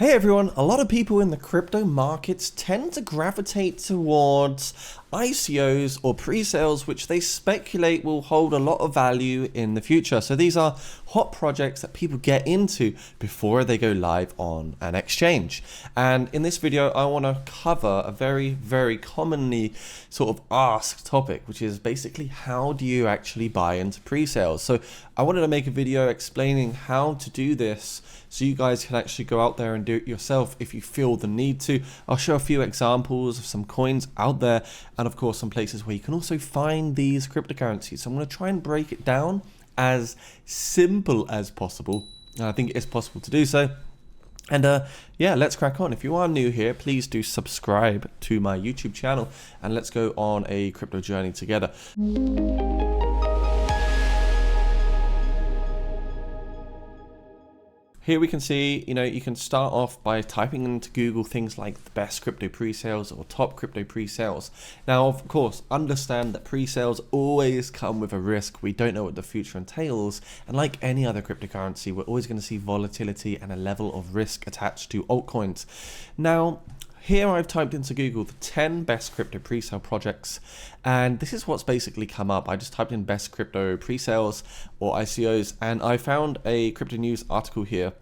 Hey everyone, a lot of people in the crypto markets tend to gravitate towards ICOs or pre-sales, which they speculate will hold a lot of value in the future. So these are hot projects that people get into before they go live on an exchange. And in this video, I want to cover a very commonly sort of asked topic, which is basically how do you actually buy into pre-sales? So I wanted to make a video explaining how to do this so you guys can actually go out there and do it yourself if you feel the need to. I'll show a few examples of some coins out there and of course some places where you can also find these cryptocurrencies. So I'm going to try and break it down as simple as possible. And I think it is possible to do so. And yeah, let's crack on. If you are new here, please do subscribe to my YouTube channel and let's go on a crypto journey together. Here we can see, you can start off by typing into Google things like the best crypto pre-sales or top crypto pre-sales. Now, of course, understand that pre-sales always come with a risk. We don't know what the future entails. And like any other cryptocurrency, we're always going to see volatility and a level of risk attached to altcoins. Now, here I've typed into Google the 10 best crypto pre-sale projects, and this is what's basically come up. I just typed in best crypto pre-sales or ICOs, and I found a crypto news article here,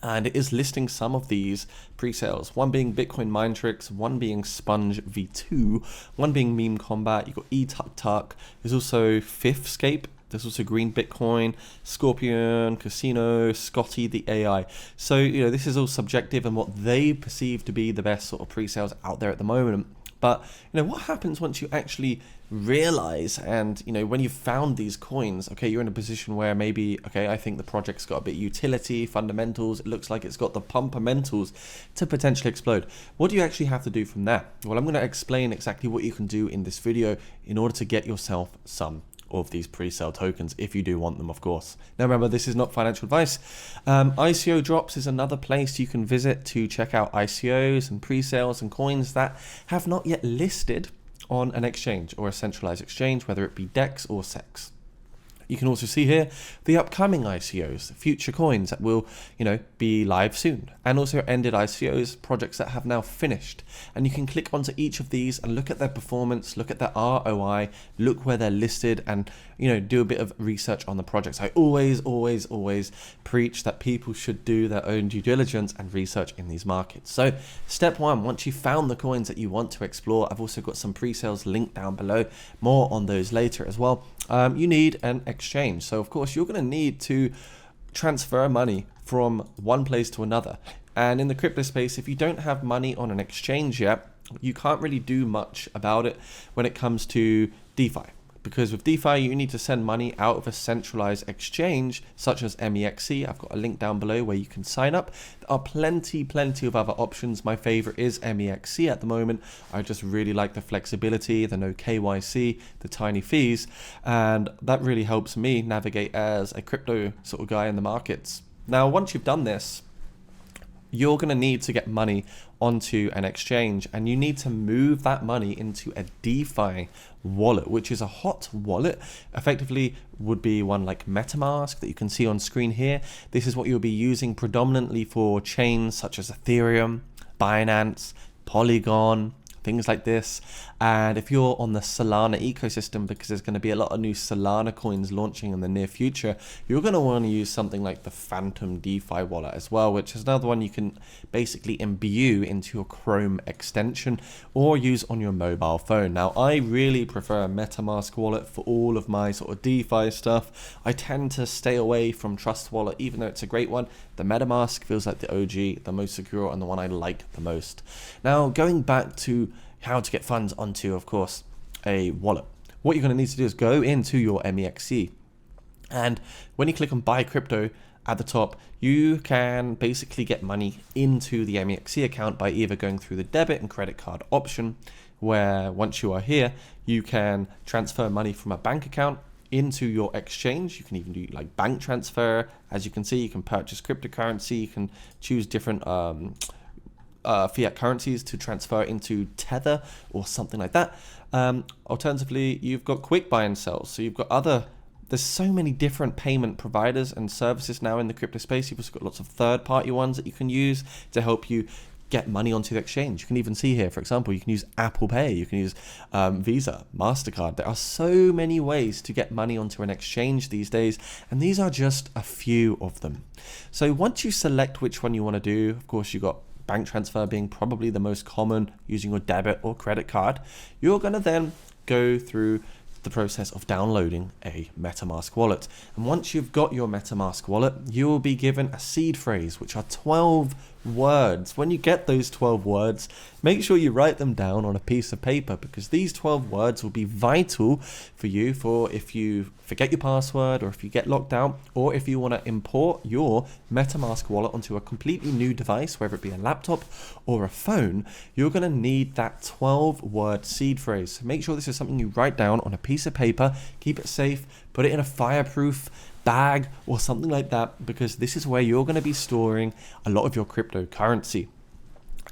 and it is listing some of these pre-sales. One being Bitcoin Mindtricks, one being Sponge V2, one being Meme Combat. You've got eTukTuk. There's also Fifthscape. There's also Green Bitcoin, Scorpion, Casino, Scotty the AI. So, this is all subjective and what they perceive to be the best sort of pre-sales out there at the moment. But, what happens once you actually realize and, when you've found these coins, okay, you're in a position where maybe, okay, I think the project's got a bit of utility, fundamentals, it looks like it's got the pumpermentals to potentially explode. What do you actually have to do from there? Well, I'm going to explain exactly what you can do in this video in order to get yourself some of these pre-sale tokens if you do want them, of course. Now remember, this is not financial advice. ICO Drops is another place you can visit to check out ICOs and pre-sales and coins that have not yet listed on an exchange or a centralized exchange, whether it be DEX or SEX. You can also see here the upcoming ICOs, future coins that will, be live soon, and also ended ICOs, projects that have now finished. And you can click onto each of these and look at their performance, look at their ROI, look where they're listed, and do a bit of research on the projects. I always preach that people should do their own due diligence and research in these markets. So step one, once you've found the coins that you want to explore, I've also got some pre-sales linked down below, more on those later as well. You need an exchange. So of course you're going to need to transfer money from one place to another. And in the crypto space, if you don't have money on an exchange yet, you can't really do much about it when it comes to DeFi. Because with DeFi, you need to send money out of a centralized exchange, such as MEXC. I've got a link down below where you can sign up. There are plenty of other options. My favorite is MEXC at the moment. I just really like the flexibility, the no KYC, the tiny fees, and that really helps me navigate as a crypto sort of guy in the markets. Now, once you've done this, you're going to need to get money onto an exchange, and you need to move that money into a DeFi wallet, which is a hot wallet. Effectively would be one like MetaMask that you can see on screen here. This is what you'll be using predominantly for chains such as Ethereum, Binance, Polygon, things like this. And if you're on the Solana ecosystem, because there's going to be a lot of new Solana coins launching in the near future, you're going to want to use something like the Phantom DeFi wallet as well, which is another one you can basically imbue into your Chrome extension or use on your mobile phone. Now, I really prefer MetaMask wallet for all of my sort of DeFi stuff. I tend to stay away from Trust Wallet, even though it's a great one. The MetaMask feels like the OG, the most secure, and the one I like the most. Now, going back to how to get funds onto, of course, a wallet. What you're going to need to do is go into your MEXC. And when you click on buy crypto at the top, you can basically get money into the MEXC account by either going through the debit and credit card option, where once you are here, you can transfer money from a bank account into your exchange. You can even do like bank transfer. As you can see, you can purchase cryptocurrency. You can choose different fiat currencies to transfer into Tether or something like that. Alternatively, you've got quick buy and sell. So you've got other there's so many different payment providers and services now in the crypto space. You've also got lots of third-party ones that you can use to help you get money onto the exchange. You can even see here, for example, you can use Apple Pay, you can use Visa, MasterCard. There are so many ways to get money onto an exchange these days, and these are just a few of them. So once you select which one you want to do, of course, you've got bank transfer being probably the most common, using your debit or credit card. You're going to then go through the process of downloading a MetaMask wallet. And once you've got your MetaMask wallet, you will be given a seed phrase, which are 12 words. When you get those 12 words, make sure you write them down on a piece of paper, because these 12 words will be vital for you for if you forget your password, or if you get locked out, or if you want to import your MetaMask wallet onto a completely new device, whether it be a laptop or a phone. You're going to need that 12-word seed phrase. So make sure this is something you write down on a piece of paper, keep it safe, put it in a fireproof bag or something like that, because this is where you're going to be storing a lot of your cryptocurrency,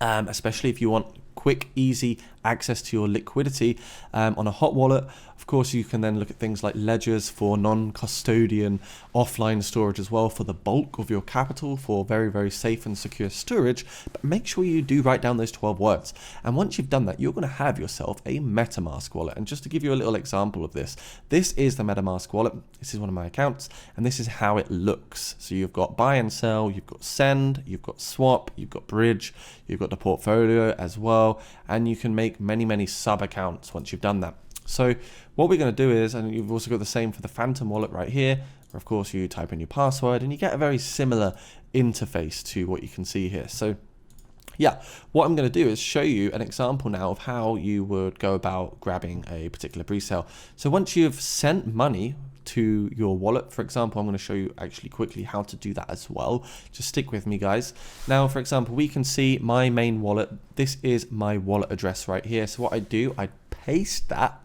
especially if you want quick, easy access to your liquidity on a hot wallet. Of course, you can then look at things like ledgers for non-custodian offline storage as well, for the bulk of your capital, for very, very safe and secure storage. But make sure you do write down those 12 words. And once you've done that, you're going to have yourself a MetaMask wallet. And just to give you a little example of this, this is the MetaMask wallet. This is one of my accounts, and this is how it looks. So you've got buy and sell, you've got send, you've got swap, you've got bridge, you've got the portfolio as well, and you can make many sub accounts once you've done that. So what we're going to do is, and you've also got the same for the Phantom wallet right here, where of course you type in your password and you get a very similar interface to what you can see here. So yeah, what I'm going to do is show you an example now of how you would go about grabbing a particular pre-sale. So once you've sent money to your wallet, for example, I'm going to show you actually quickly how to do that as well. Just stick with me, guys. Now, for example, we can see my main wallet. This is my wallet address right here. So what I do, I'd paste that.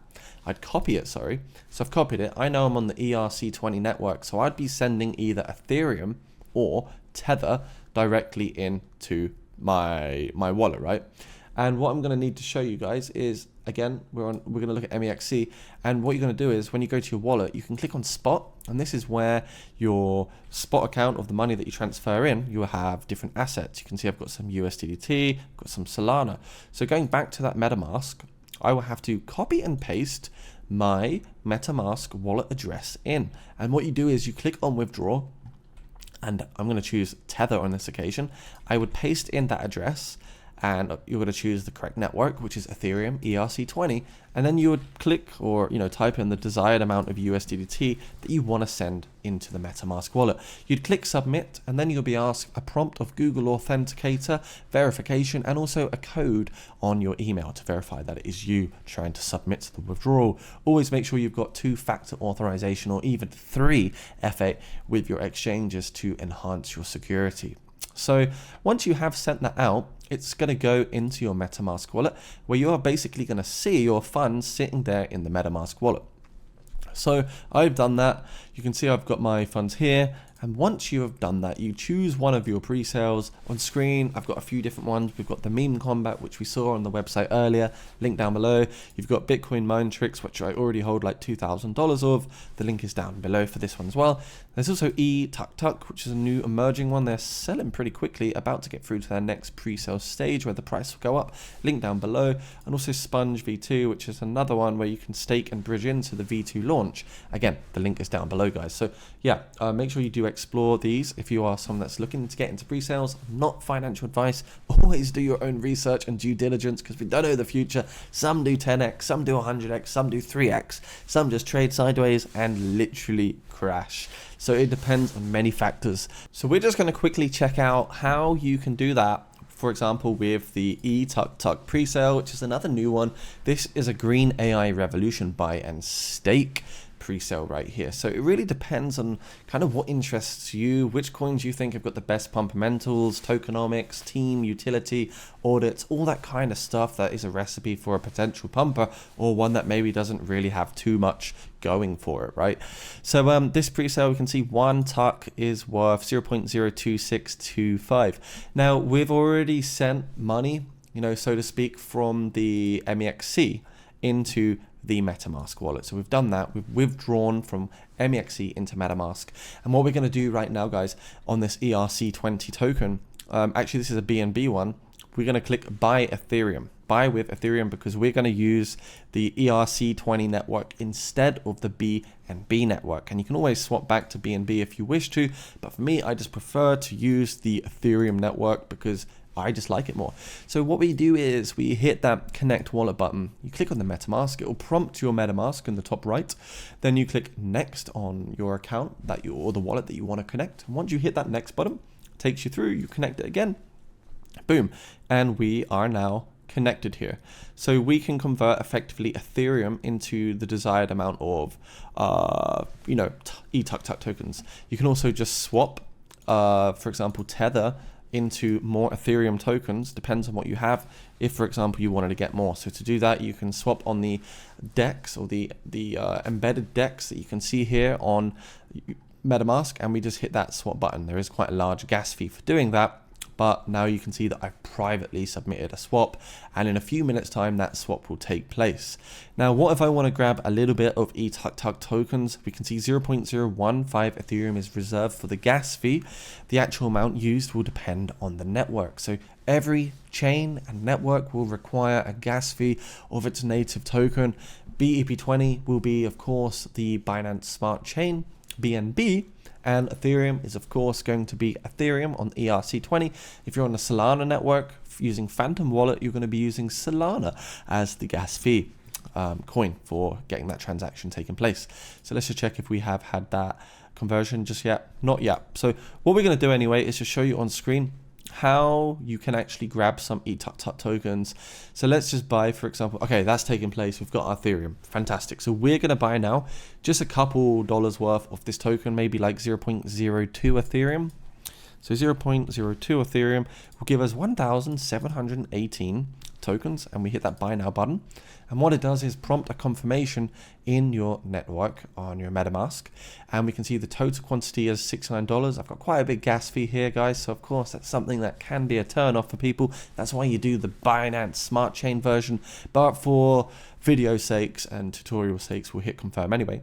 I'd copy it, sorry. So I've copied it. I know I'm on the ERC20 network, so I'd be sending either Ethereum or Tether directly into my wallet, right? And what I'm going to need to show you guys is, again, we're going to look at MEXC, and what you're going to do is when you go to your wallet, you can click on spot, and this is where your spot account of the money that you transfer in, you will have different assets. You can see I've got some USDT, I've got some Solana. So going back to that MetaMask, I will have to copy and paste my MetaMask wallet address in. And what you do is you click on withdraw, and I'm going to choose Tether on this occasion. I would paste in that address, and you're going to choose the correct network, which is Ethereum ERC20, and then you would click or type in the desired amount of USDT that you want to send into the MetaMask wallet. You'd click submit, and then you'll be asked a prompt of Google Authenticator verification and also a code on your email to verify that it is you trying to submit the withdrawal. Always make sure you've got 2-factor authorization or even 3FA with your exchanges to enhance your security. So once you have sent that out, it's going to go into your MetaMask wallet, where you are basically going to see your funds sitting there in the MetaMask wallet. So I've done that. You can see I've got my funds here. And once you have done that, you choose one of your pre-sales. On screen, I've got a few different ones. We've got the Meme Combat, which we saw on the website earlier, link down below. You've got Bitcoin Mind Tricks, which I already hold like $2,000 of. The link is down below for this one as well. There's also eTukTuk, which is a new emerging one. They're selling pretty quickly, about to get through to their next pre-sale stage where the price will go up. Link down below. And also Sponge V2, which is another one where you can stake and bridge into the V2 launch. Again, the link is down below, guys. So yeah, make sure you do explore these if you are someone that's looking to get into pre-sales. Not financial advice. Always do your own research and due diligence, because we don't know the future. Some do 10x, some do 100x, some do 3x, some just trade sideways and literally crash. So it depends on many factors. So we're just going to quickly check out how you can do that. For example, with the eTukTuk pre-sale, which is another new one. This is a Green AI Revolution buy and stake pre-sale right here. So it really depends on kind of what interests you, which coins you think have got the best fundamentals, tokenomics, team, utility, audits, all that kind of stuff that is a recipe for a potential pumper, or one that maybe doesn't really have too much going for it, right? So this pre-sale, we can see one TUC is worth 0.02625. Now we've already sent money, so to speak, from the MEXC into the MetaMask wallet. So we've done that. We've withdrawn from MEXC into MetaMask. And what we're going to do right now, guys, on this ERC20 token, actually this is a BNB one, we're going to click buy Ethereum. Buy with Ethereum, because we're going to use the ERC20 network instead of the BNB network. And you can always swap back to BNB if you wish to, but for me, I just prefer to use the Ethereum network because I just like it more. So what we do is we hit that connect wallet button. You click on the MetaMask, it will prompt your MetaMask in the top right. Then you click next on your account or the wallet that you want to connect. And once you hit that next button, it takes you through, you connect it again, boom. And we are now connected here. So we can convert effectively Ethereum into the desired amount of, eTuckTuck tokens. You can also just swap, for example, Tether into more Ethereum tokens, depends on what you have. If, for example, you wanted to get more. So to do that, you can swap on the DEX or the embedded DEX that you can see here on MetaMask, and we just hit that swap button. There is quite a large gas fee for doing that, but now you can see that I've privately submitted a swap, and in a few minutes time that swap will take place. Now what if I want to grab a little bit of eTuckTuck tokens? We can see 0.015 Ethereum is reserved for the gas fee. The actual amount used will depend on the network. So every chain and network will require a gas fee of its native token. BEP20 will be, of course, the Binance Smart Chain, BNB, and Ethereum is, of course, going to be Ethereum on ERC20. If you're on the Solana network using Phantom Wallet, you're going to be using Solana as the gas fee coin for getting that transaction taking place. So let's just check if we have had that conversion just yet. Not yet. So what we're going to do anyway is just show you on screen how you can actually grab some eTuckTuck tokens. So let's just buy, for example, okay, that's taking place. We've got our Ethereum. Fantastic. So we're going to buy now just a couple dollars worth of this token, maybe like 0.02 Ethereum. So 0.02 Ethereum will give us 1,718 tokens, and we hit that buy now button. And what it does is prompt a confirmation in your network on your MetaMask, and we can see the total quantity is $69. I've got quite a big gas fee here, guys, so of course that's something that can be a turn off for people. That's why you do the Binance Smart Chain version, but for video sakes and tutorial sakes, we'll hit confirm anyway.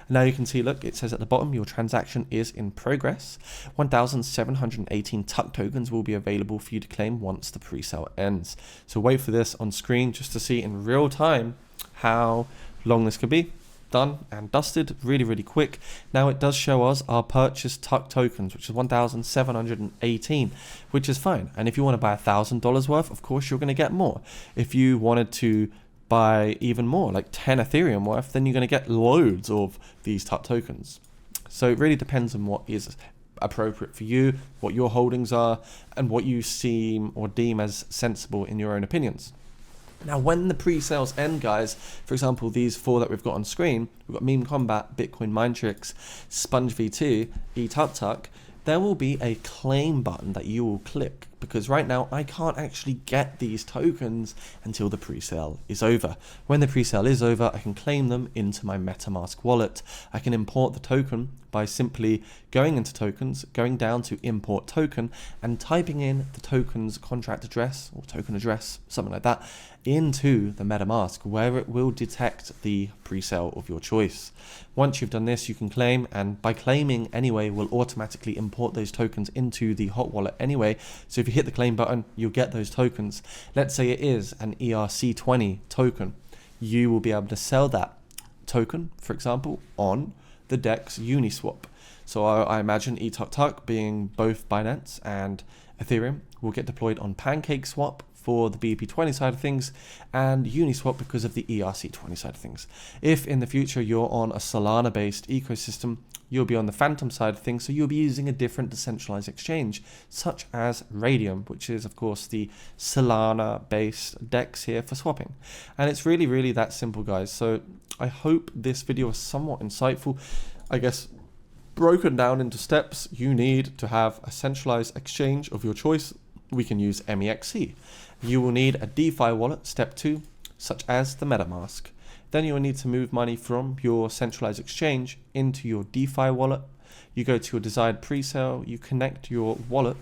And now you can see, look, it says at the bottom, your transaction is in progress. 1,718 TUC tokens will be available for you to claim once the pre-sale ends. So wait for this on screen just to see in real time how long this could be. Done and dusted, really, really quick. Now it does show us our purchased TUC tokens, which is 1,718, which is fine. And if you want to buy $1,000 worth, of course, you're going to get more. If you wanted to buy even more, like 10 Ethereum worth, then you're going to get loads of these TUC tokens. So it really depends on what is appropriate for you, what your holdings are, and what you seem or deem as sensible in your own opinions. Now, when the pre-sales end, guys, for example, these four that we've got on screen, we've got Meme Combat, Bitcoin Mindtricks, Sponge V2, eTuckTuck, there will be a claim button that you will click, because right now I can't actually get these tokens until the pre-sale is over. When the pre-sale is over, I can claim them into my MetaMask wallet. I can import the token by simply going into tokens, going down to import token, and typing in the token's contract address or token address, something like that, into the MetaMask, where it will detect the pre-sale of your choice. Once you've done this, you can claim, and by claiming anyway, will automatically import those tokens into the hot wallet anyway. So if you hit the claim button, you'll get those tokens. Let's say it is an ERC20 token. You will be able to sell that token, for example, on the DEX Uniswap. So I imagine eTuckTuck, being both Binance and Ethereum, will get deployed on PancakeSwap for the BEP20 side of things, and Uniswap because of the ERC20 side of things. If in the future you're on a Solana-based ecosystem, you'll be on the Phantom side of things, so you'll be using a different decentralized exchange, such as Raydium, which is, of course, the Solana-based DEX here for swapping. And it's really, really that simple, guys. So I hope this video was somewhat insightful. I guess broken down into steps, you need to have a centralized exchange of your choice. We can use MEXC. You will need a DeFi wallet, step 2, such as the MetaMask. Then you will need to move money from your centralized exchange into your DeFi wallet. You go to your desired pre-sale, you connect your wallet,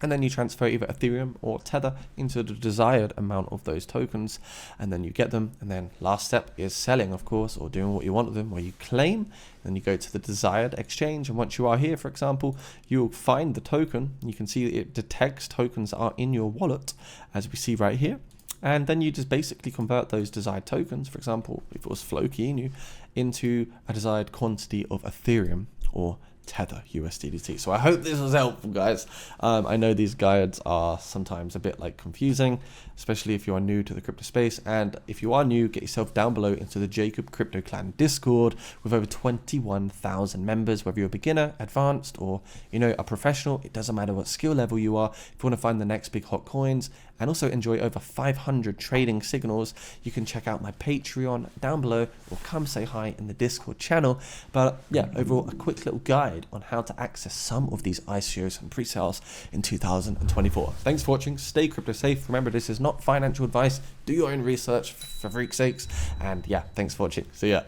And then you transfer either Ethereum or Tether into the desired amount of those tokens, and then you get them. And then last step is selling, of course, or doing what you want with them, where you claim. Then you go to the desired exchange, and once you are here, for example, you'll find the token. You can see it detects tokens are in your wallet, as we see right here. And then you just basically convert those desired tokens, for example, if it was Floki Inu, into a desired quantity of Ethereum or Tether USDT. So I hope this was helpful, guys. I know these guides are sometimes a bit like confusing, especially if you are new to the crypto space. And if you are new, get yourself down below into the Jacob Crypto Clan Discord with over 21,000 members. Whether you're a beginner, advanced, or a professional, it doesn't matter what skill level you are. If you want to find the next big hot coins and also enjoy over 500 trading signals, you can check out my Patreon down below, or come say hi in the Discord channel. But yeah, overall, a quick little guide on how to access some of these ICOs and pre-sales in 2024. Thanks for watching. Stay crypto safe. Remember, this is not financial advice. Do your own research for freak's sakes. And yeah, thanks for watching. See ya.